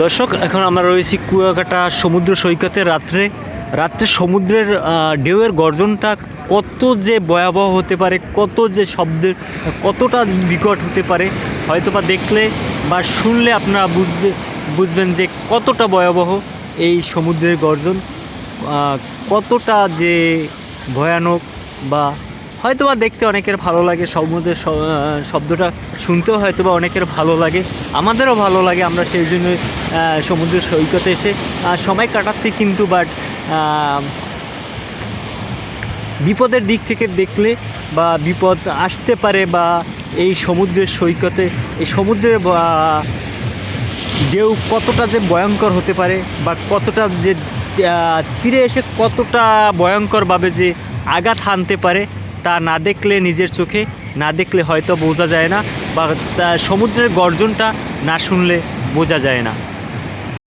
দর্শক, এখন আমরা রয়েছি কুয়াকাটা সমুদ্র সৈকতে। রাত্রে সমুদ্রের ঢেউয়ের গর্জনটা কত যে ভয়াবহ হতে পারে, কত যে শব্দের কতটা বিকট হতে পারে, হয়তোবা দেখলে বা শুনলে আপনারা বুঝবেন যে কতটা ভয়াবহ এই সমুদ্রের গর্জন, কতটা যে ভয়ানক। বা হয়তোবা দেখতে অনেকের ভালো লাগে, সমুদ্রের শব্দটা শুনতেও হয়তোবা অনেকের ভালো লাগে, আমাদেরও ভালো লাগে। আমরা সেই জন্য সমুদ্রের সৈকতে এসে সময় কাটাচ্ছি। কিন্তু বাট বিপদের দিক থেকে দেখলে বা বিপদ আসতে পারে, বা এই সমুদ্রের সৈকতে এই সমুদ্রের ঢেউ কতটা যে ভয়ঙ্কর হতে পারে, বা কতটা যে তীরে এসে কতটা ভয়ঙ্করভাবে যে আঘাত হানতে পারে, তা না দেখলে, নিজের চোখে না দেখলে হয়তো বোঝা যায় না, বা সমুদ্রের গর্জনটা না শুনলে বোঝা যায় না।